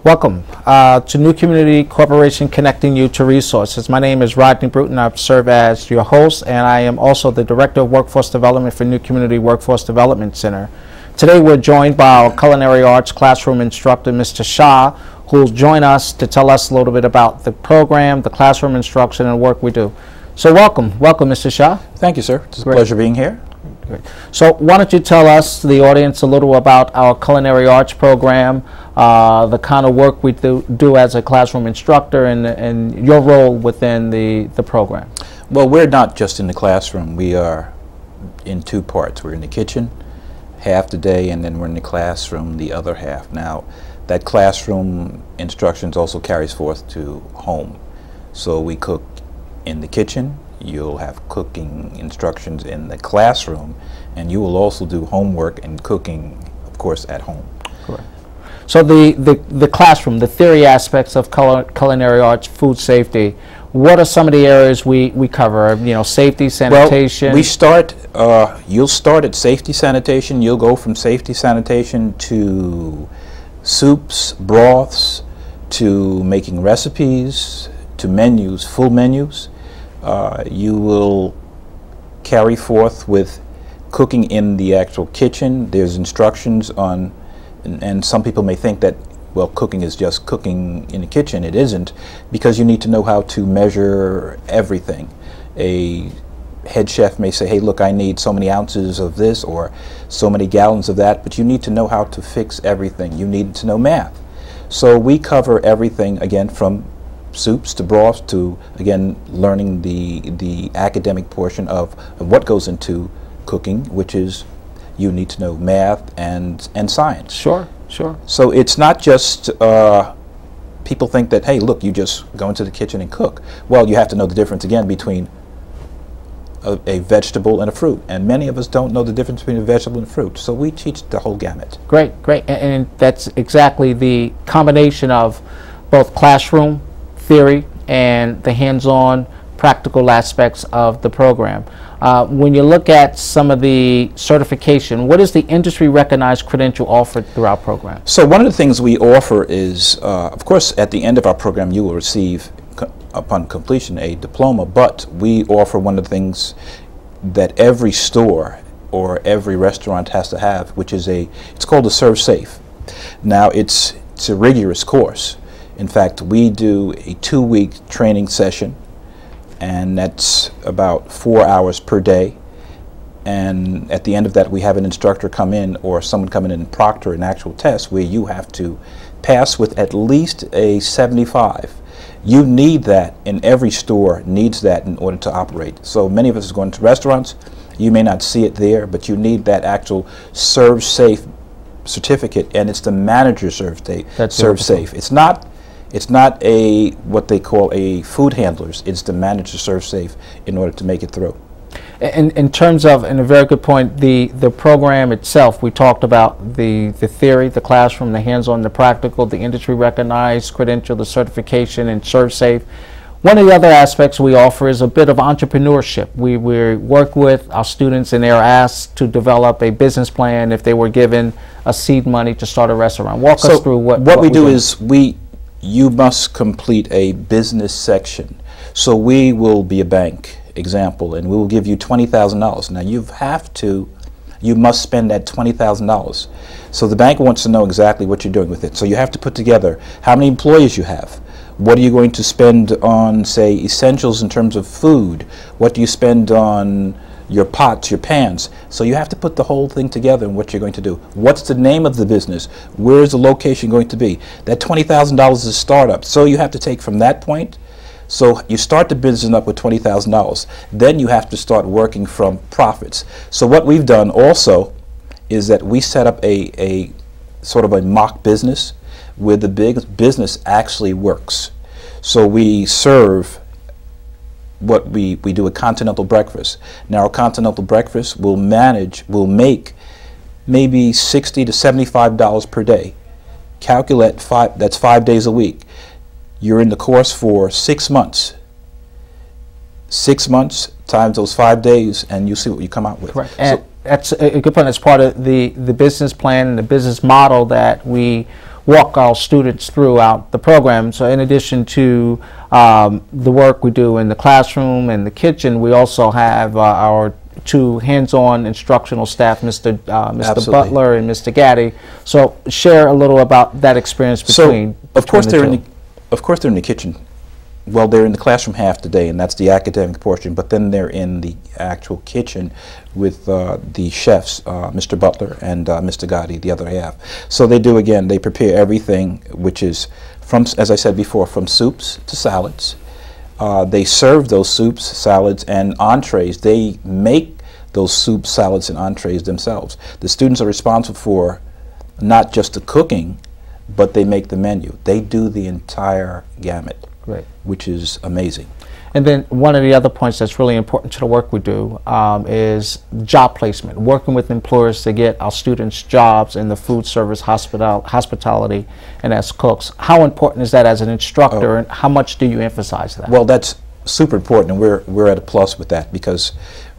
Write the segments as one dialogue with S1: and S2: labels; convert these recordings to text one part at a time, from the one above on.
S1: Welcome to New Community Corporation, connecting you to resources. My name is Rodney Brutton. I serve as your host, and I am also the Director of Workforce Development for New Community Workforce Development Center. Today we're joined by our Culinary Arts classroom instructor, Mr. Shah, who will join us to tell us a little bit about the program, the classroom instruction, and work we do. So welcome, Mr. Shah.
S2: Thank you, sir. It's a pleasure being here.
S1: Great. So why don't you tell us, the audience, a little about our Culinary Arts program, the kind of work we do as a classroom instructor, and your role within the program.
S2: Well, we're not just in the classroom. We are in two parts. We're in the kitchen half the day, and then we're in the classroom the other half. Now, that classroom instructions also carries forth to home. So we cook in the kitchen. You'll have cooking instructions in the classroom, and you will also do homework and cooking, of course, at home.
S1: Correct. So the classroom, the theory aspects of culinary arts, food safety, what are some of the areas we cover? You know, safety, sanitation?
S2: Well, we start, you'll start at safety sanitation. You'll go from safety sanitation to soups, broths, to making recipes, to menus, full menus. You will carry forth with cooking in the actual kitchen. There's instructions on, and some people may think that, well, cooking is just cooking in the kitchen. It isn't, because you need to know how to measure everything. A head chef may say, hey, look, I need so many ounces of this or so many gallons of that, but you need to know how to fix everything. You need to know math. So we cover everything, again, from soups to broths to, again, learning the academic portion of what goes into cooking, which is you need to know math and science.
S1: Sure, sure.
S2: So it's not just people think that, hey, look, you just go into the kitchen and cook. Well, you have to know the difference, again, between a vegetable and a fruit, and many of us don't know the difference between a vegetable and a fruit, so we teach the whole gamut.
S1: Great, great. And that's exactly the combination of both classroom theory and the hands-on practical aspects of the program. When you look at some of the certification, what is the industry recognized credential offered through our program?
S2: So one of the things we offer is, of course, at the end of our program you will receive, upon completion, a diploma, but we offer one of the things that every store or every restaurant has to have, which is it's called a Serve Safe. Now it's a rigorous course. In fact, we do a 2-week training session, and that's about 4 hours per day. And at the end of that, we have an instructor come in, or someone come in and proctor an actual test where you have to pass with at least a 75. You need that, and every store needs that in order to operate. So many of us are going to restaurants. You may not see it there, but you need that actual Serve Safe certificate, and it's the manager Serve Safe. It's not a what they call a food handlers. It's the manager Serve Safe in order to make it through.
S1: In terms of, and a very good point, the program itself, we talked about the theory, the classroom, the hands-on, the practical, the industry recognized credential, the certification, and Serve Safe. One of the other aspects we offer is a bit of entrepreneurship. We work with our students, and they're asked to develop a business plan if they were given a seed money to start a restaurant. Walk us through what
S2: we do is you must complete a business section. So we will be a bank, example, and we will give you $20,000. Now you must spend that $20,000. So the bank wants to know exactly what you're doing with it. So you have to put together how many employees you have. What are you going to spend on, say, essentials in terms of food? What do you spend on your pots, your pans? So you have to put the whole thing together and what you're going to do. What's the name of the business? Where is the location going to be? That $20,000 is a startup. So you have to take from that point. So you start the business up with $20,000. Then you have to start working from profits. So what we've done also is that we set up a sort of a mock business where the big business actually works. So we serve what we do a continental breakfast. Now our continental breakfast will make maybe $60 to $75 per day. Calculate that's 5 days a week. You're in the course for 6 months. 6 months times those 5 days, and you see what you come out with.
S1: Correct. And that's a good point. It's part of the business plan and the business model that we walk our students throughout the program. So in addition to the work we do in the classroom and the kitchen, we also have our two hands-on instructional staff, Mr. Butler and Mr. Gaddy. So share a little about that experience between.
S2: So of course they're in the kitchen. Well, they're in the classroom half the day, and that's the academic portion, but then they're in the actual kitchen with the chefs, Mr. Butler and Mr. Gotti, the other half. So they do, again, they prepare everything, which is, from, as I said before, from soups to salads. They serve those soups, salads, and entrees. They make those soups, salads, and entrees themselves. The students are responsible for not just the cooking, but they make the menu. They do the entire gamut. Right. Which is amazing.
S1: And then one of the other points that's really important to the work we do is job placement, working with employers to get our students jobs in the food service, hospitality, and as cooks. How important is that as an instructor, and how much do you emphasize that?
S2: Well, that's super important, and we're at a plus with that, because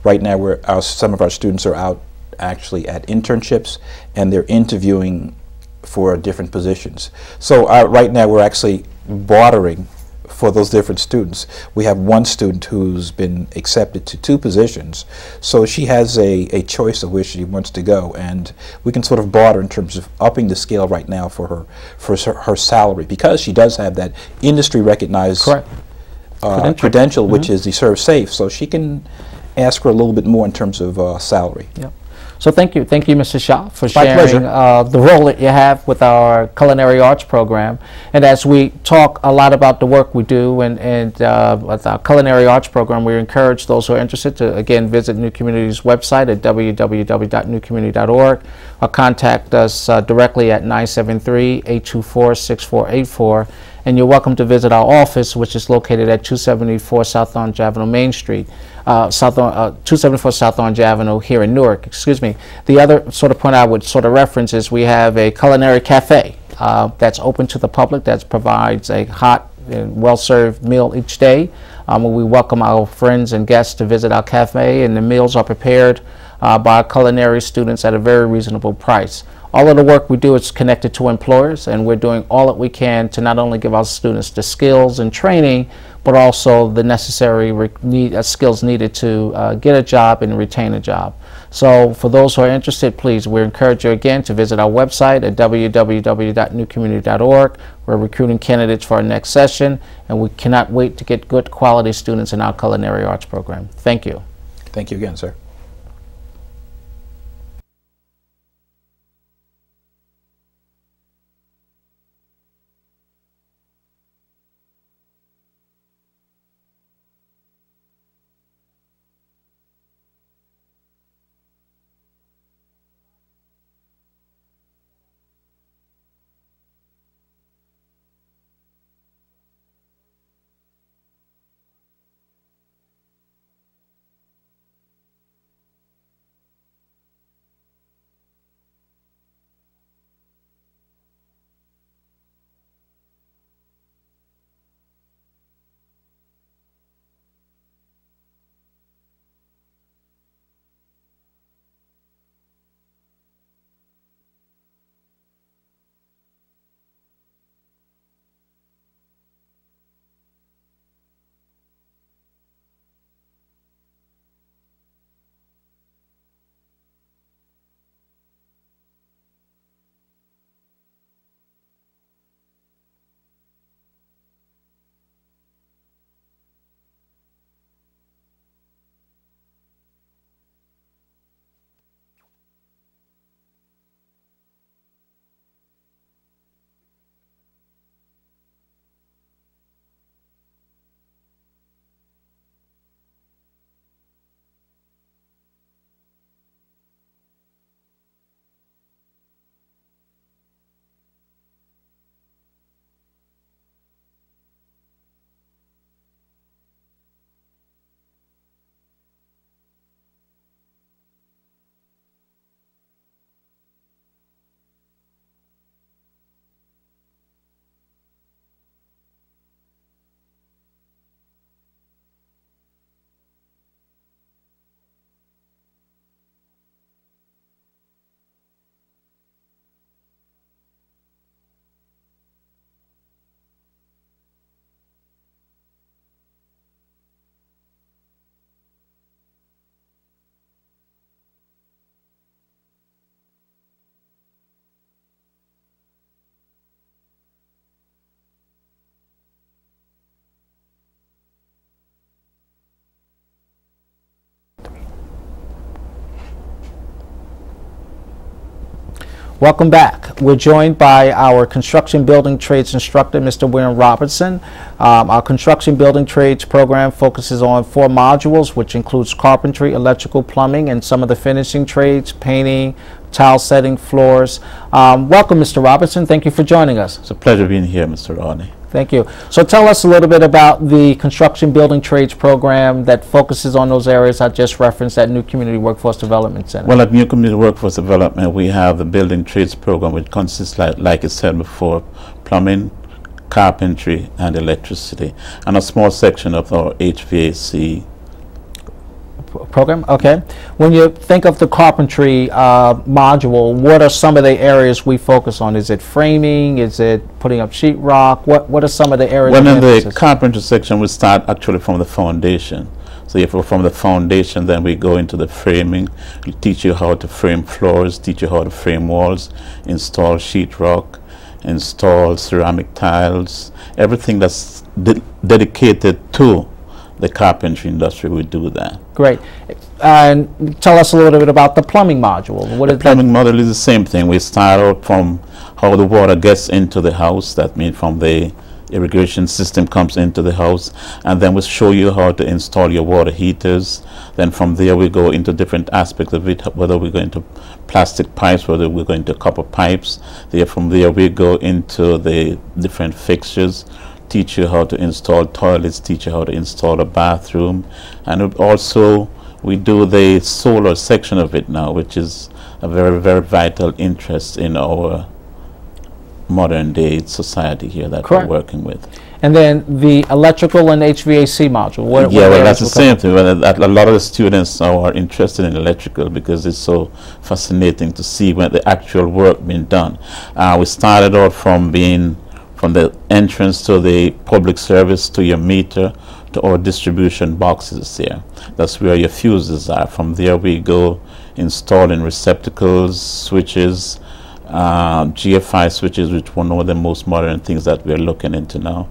S2: right now some of our students are out actually at internships, and they're interviewing for different positions. So right now we're actually bartering for those different students. We have one student who's been accepted to 2 positions, so she has a choice of where she wants to go, and we can sort of barter in terms of upping the scale right now for her salary, because she does have that industry recognized credential, which is the Serve Safe, so she can ask for a little bit more in terms of salary.
S1: Yep. So thank you, Mr. Shah, for sharing the role that you have with our Culinary Arts program. And as we talk a lot about the work we do and with our Culinary Arts program, we encourage those who are interested to, again, visit New Community's website at www.newcommunity.org or contact us directly at 973-824-6484. And you're welcome to visit our office, which is located at 274 South Orange Avenue, Main Street. 274 South Orange Avenue here in Newark, excuse me. The other sort of point I would sort of reference is we have a culinary cafe that's open to the public, that provides a hot and well-served meal each day. We welcome our friends and guests to visit our cafe, and the meals are prepared by our culinary students at a very reasonable price. All of the work we do is connected to employers, and we're doing all that we can to not only give our students the skills and training, but also the necessary skills needed to get a job and retain a job. So for those who are interested, please, we encourage you again to visit our website at www.newcommunity.org. We're recruiting candidates for our next session, and we cannot wait to get good quality students in our Culinary Arts program. Thank you.
S2: Thank you again, sir.
S1: Welcome back. We're joined by our construction building trades instructor, Mr. William Robertson. Our construction building trades program focuses on 4 modules, which includes carpentry, electrical, plumbing, and some of the finishing trades, painting, tile setting, floors. Welcome, Mr. Robertson. Thank you for joining us.
S2: It's a pleasure being here, Mr. Rodney.
S1: Thank you. So tell us a little bit about the construction building trades program that focuses on those areas I just referenced at New Community Workforce Development Center.
S2: Well, at New Community Workforce Development, we have the building trades program, which consists, like I said before, plumbing, carpentry, and electricity, and a small section of our HVAC
S1: program. Okay. When you think of the carpentry module, what are some of the areas we focus on? Is it framing? Is it putting up sheetrock? What are some of the areas?
S2: Well, in the carpentry section, we start actually from the foundation. So if we're from the foundation, then we go into the framing. We teach you how to frame floors, teach you how to frame walls, install sheetrock, install ceramic tiles, everything that's dedicated to the carpentry industry. We do that.
S1: Great. And tell us a little bit about the plumbing module. What
S2: the plumbing module is the same thing. We start out from how the water gets into the house. That means from the irrigation system comes into the house, and then we show you how to install your water heaters. Then from there we go into different aspects of it, whether we're going to plastic pipes, whether we're going to copper pipes. From there we go into the different fixtures, teach you how to install toilets, teach you how to install a bathroom, and also we do the solar section of it now, which is a very, very vital interest in our modern day society here that
S1: Correct.
S2: We're working with.
S1: And then the electrical and HVAC module. What
S2: well, that's the same thing. Well, a lot of the students now are interested in electrical because it's so fascinating to see when the actual work being done. We started out from the entrance to the public service to your meter to our distribution boxes here. That's where your fuses are. From there we go installing receptacles, switches, GFI switches, which one of the most modern things that we're looking into now.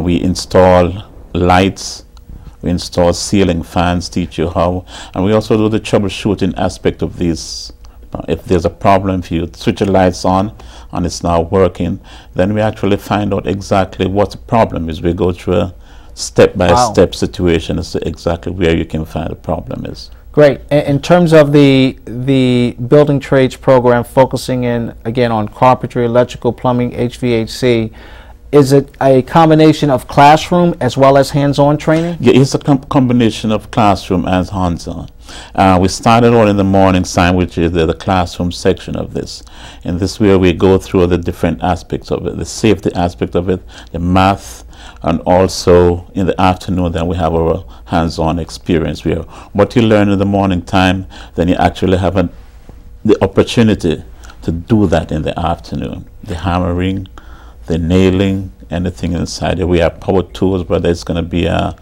S2: We install lights, we install ceiling fans, teach you how, and we also do the troubleshooting aspect of these. If there's a problem, if you switch your lights on and it's not working, then we actually find out exactly what the problem is. We go through a step-by-step situation as to exactly where you can find the problem is.
S1: Great. In terms of the building trades program, focusing in again on carpentry, electrical, plumbing, HVAC, is it a combination of classroom as well as hands-on training?
S2: Yeah, it's a combination of classroom and hands-on. We started out in the morning time, which is the classroom section of this. And this where we go through the different aspects of it, the safety aspect of it, the math, and also in the afternoon then we have our hands-on experience where what you learn in the morning time, then you actually have the opportunity to do that in the afternoon. The hammering, the nailing, anything inside it. We have power tools, whether it's going to be a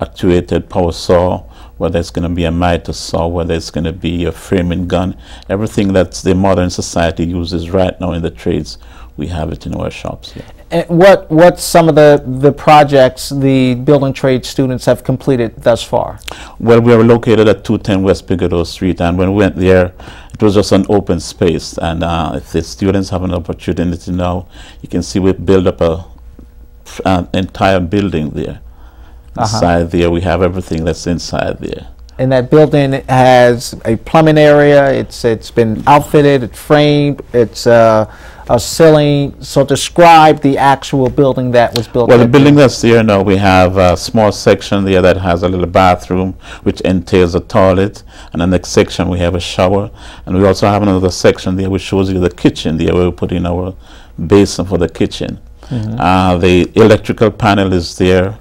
S2: actuated power saw, whether it's going to be a miter saw, whether it's going to be a framing gun, everything that the modern society uses right now in the trades, we have it in our shops here.
S1: And what's some of the projects the building trade students have completed thus far?
S2: Well, we are located at 210 West Bigelow Street, and when we went there, it was just an open space. And if the students have an opportunity now, you can see we build up an entire building there. Inside there, we have everything that's inside there.
S1: And that building has a plumbing area. It's been outfitted. It's framed. It's a ceiling. So describe the actual building that was built.
S2: Well, the building that's there now, we have a small section there that has a little bathroom, which entails a toilet. And the next section we have a shower. And we also have another section there which shows you the kitchen there where we put in our basin for the kitchen. The electrical panel is there.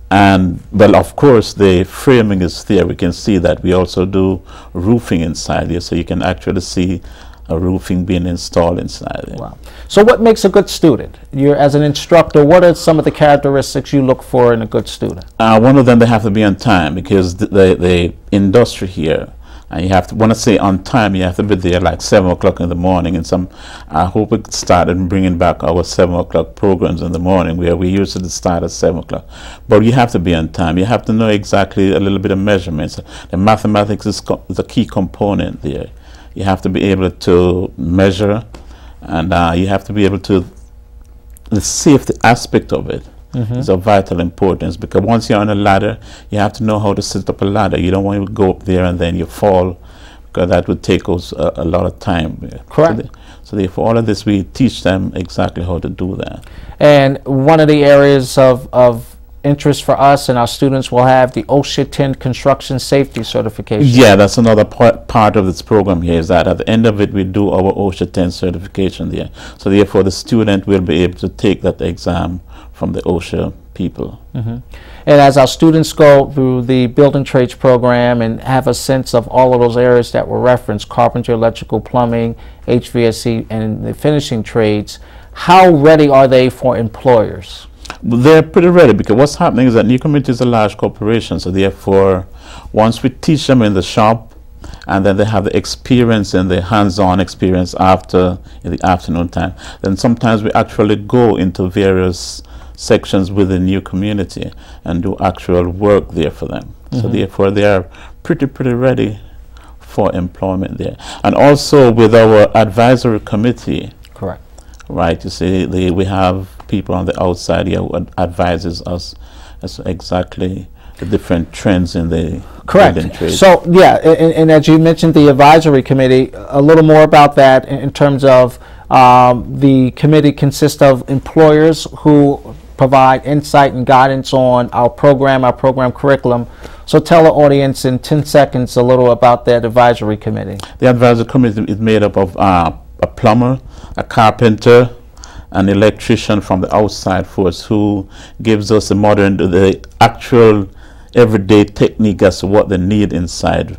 S2: And well, of course, the framing is there. We can see that. We also do roofing inside here, so you can actually see a roofing being installed inside there.
S1: Wow. So what makes a good student? You're, as an instructor, what are some of the characteristics you look for in a good student? One
S2: of them, they have to be on time, because the industry here, and you have to, when I say on time, you have to be there like 7 o'clock in the morning. And I hope we started bringing back our 7 o'clock programs in the morning, where we used to start at 7 o'clock. But you have to be on time. You have to know exactly a little bit of measurements. The mathematics is the key component there.
S3: You have to be able to measure, and you have to be able to, the safety aspect of it is of vital importance, because once you're on a ladder, you have to know how to set up a ladder. You don't want to go up there and then you fall, because that would take us a lot of time.
S1: Correct.
S3: So therefore, all of this, we teach them exactly how to do that.
S1: And one of the areas of interest for us and our students will have the OSHA 10 construction safety certification.
S3: Yeah, that's another part of this program here, is that at the end of it, we do our OSHA 10 certification there. So therefore, the student will be able to take that exam from the OSHA people.
S1: And as our students go through the building trades program and have a sense of all of those areas that were referenced, carpentry, electrical, plumbing, HVAC, and the finishing trades, how ready are they for employers?
S3: They're pretty ready, because what's happening is that New Community is a large corporation, so therefore once we teach them in the shop, and then they have the experience and the hands-on experience after in the afternoon time, then sometimes we actually go into various sections within New Community and do actual work there for them. So therefore they are pretty ready for employment there. And also with our advisory committee,
S1: Correct.
S3: right, you see, we have people on the outside here who advises us as exactly the different trends in the building trade.
S1: So yeah, and as you mentioned, the advisory committee, a little more about that in terms of the committee consists of employers who provide insight and guidance on our program curriculum. So tell the audience in 10 seconds a little about that advisory committee.
S3: The advisory committee is made up of a plumber, a carpenter, an electrician from the outside force, who gives us the actual everyday technique as to what they need inside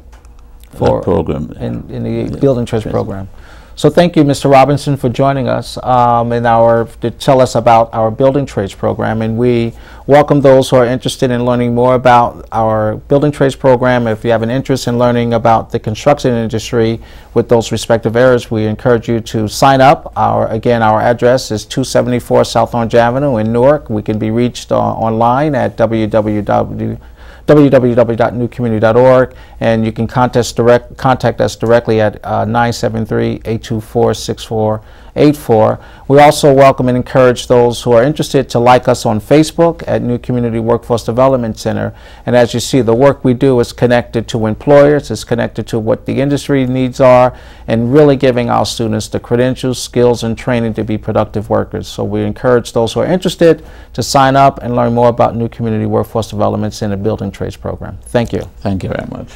S3: for the program.
S1: In the building trades program. So thank you, Mr. Robinson, for joining us to tell us about our building trades program. And we welcome those who are interested in learning more about our building trades program. If you have an interest in learning about the construction industry with those respective areas, we encourage you to sign up. Again, our address is 274 South Orange Avenue in Newark. We can be reached online at www.newcommunity.org, and you can contact us directly at 973-824-6484. We also welcome and encourage those who are interested to like us on Facebook at New Community Workforce Development Center. And as you see, the work we do is connected to employers, it's connected to what the industry needs are, and really giving our students the credentials, skills, and training to be productive workers. So we encourage those who are interested to sign up and learn more about New Community Workforce Development Center Building Trades Program. Thank you.
S3: Thank you very much.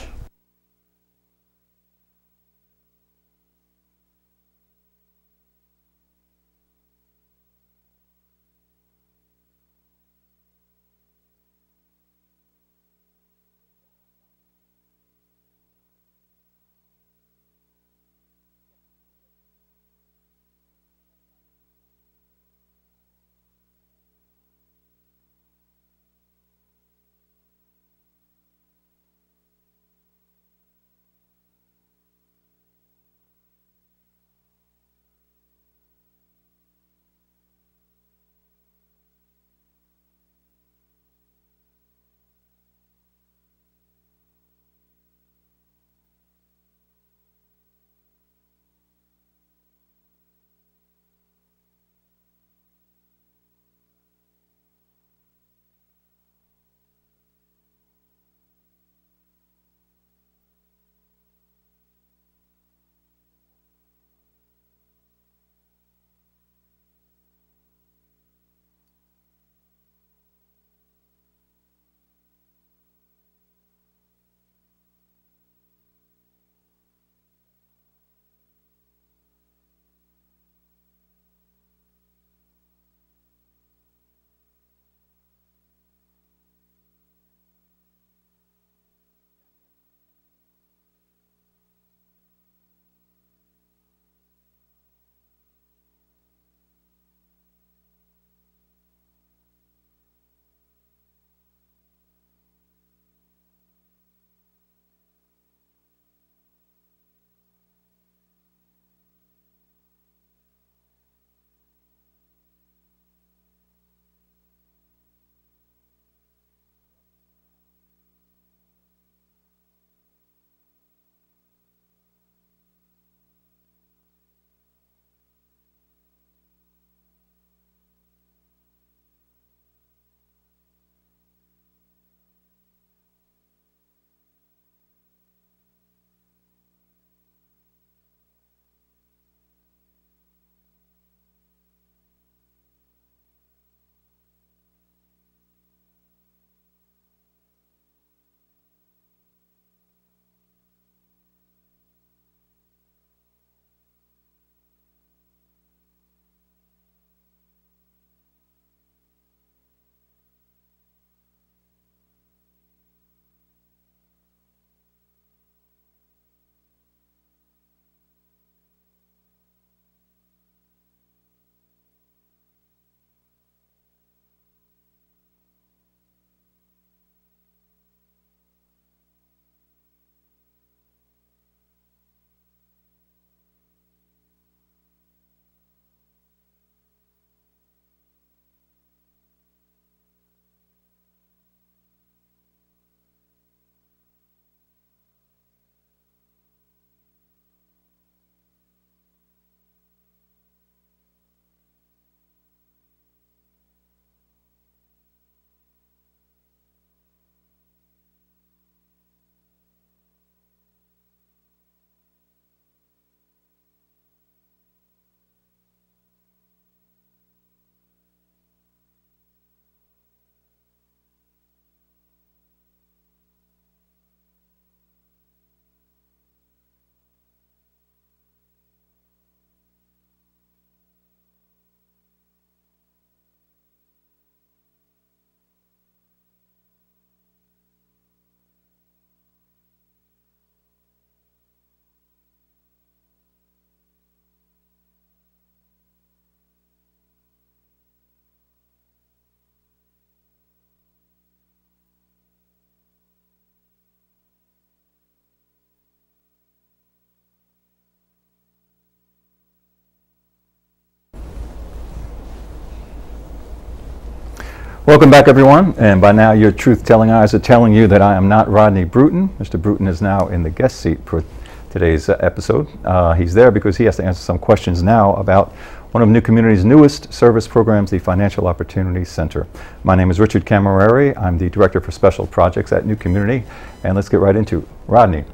S4: Welcome back, everyone. And by now, your truth-telling eyes are telling you that I am not Rodney Brutton. Mr. Brutton is now in the guest seat for today's episode. He's there because he has to answer some questions now about one of New Community's newest service programs, the Financial Opportunity Center. My name is Richard Cammarieri. I'm the Director for Special Projects at New Community. And let's get right into it. Rodney,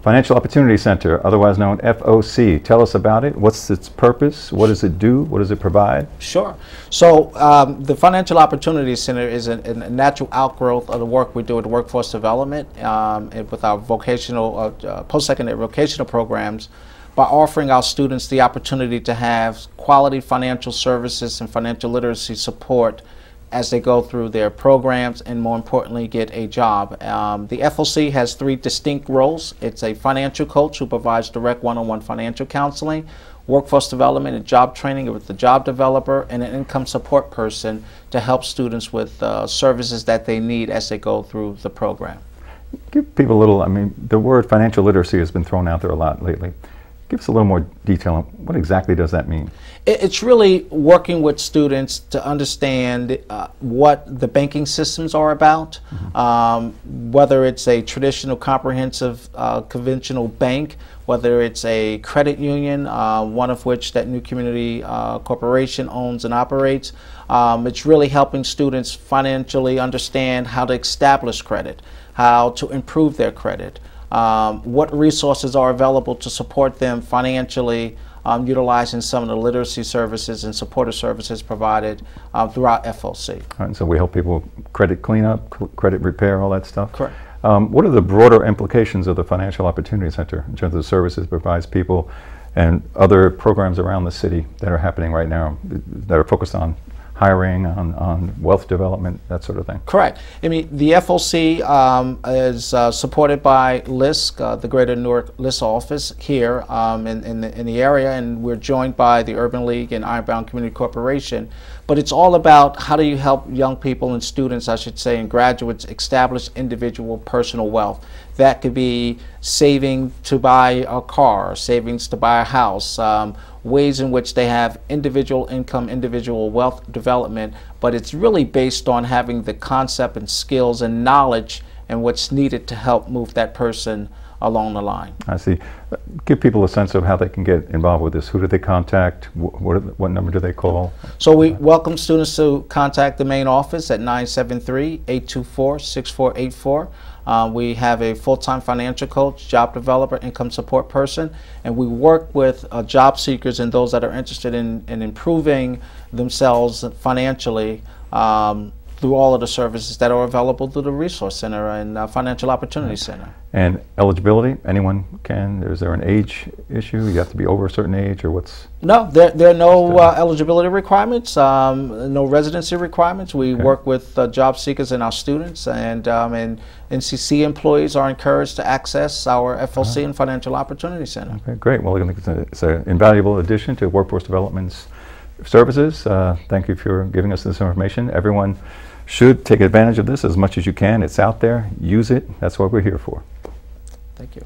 S4: Financial Opportunity Center, otherwise known FOC. Tell us about it. What's its purpose? What does it do? What does it provide?
S1: Sure. So the Financial Opportunity Center is a natural outgrowth of the work we do with workforce development and with our vocational, post-secondary vocational programs, by offering our students the opportunity to have quality financial services and financial literacy support as they go through their programs and, more importantly, get a job. The FOC has three distinct roles. It's a financial coach who provides direct one-on-one financial counseling, workforce development and job training with the job developer, and an income support person to help students with services that they need as they go through the program.
S4: Give people a little, I mean, the word financial literacy has been thrown out there a lot lately. Give us a little more detail on what exactly does that mean?
S1: It's really working with students to understand what the banking systems are about, whether it's a traditional comprehensive conventional bank, whether it's a credit union, one of which that New Community Corporation owns and operates. It's really helping students financially understand how to establish credit, how to improve their credit, what resources are available to support them financially, utilizing some of the literacy services and supportive services provided throughout FOC.
S4: All right, so we help people credit cleanup, credit repair, all that stuff?
S1: Correct.
S4: What are the broader implications of the Financial Opportunity Center in terms of the services it provides people and other programs around the city that are happening right now that are focused on hiring, on wealth development, that sort of thing?
S1: Correct. I mean, the FOC is supported by LISC, the Greater Newark LISC office here in the area, and we're joined by the Urban League and Ironbound Community Corporation. But it's all about how do you help young people and students, I should say, and graduates establish individual personal wealth. That could be saving to buy a car, savings to buy a house, ways in which they have individual income, individual wealth development, but it's really based on having the concept and skills and knowledge and what's needed to help move that person along the line.
S4: I see. Give people a sense of how they can get involved with this. Who do they contact? What number do they call?
S1: So we welcome students to contact the main office at 973-824-6484. We have a full-time financial coach, job developer, income support person, and we work with job seekers and those that are interested in improving themselves financially through all of the services that are available through the Resource Center and Financial Opportunity Center.
S4: And eligibility, anyone can? Is there an age issue? You have to be over a certain age, or what's?
S1: No, there are no eligibility requirements, no residency requirements. We work with job seekers and our students, and NCC employees are encouraged to access our FOC and Financial Opportunity Center. Okay,
S4: great. Well, it's an invaluable addition to workforce development's services. Thank you for giving us this information. Everyone should take advantage of this as much as you can. It's out there. Use it. That's what we're here for.
S1: Thank you.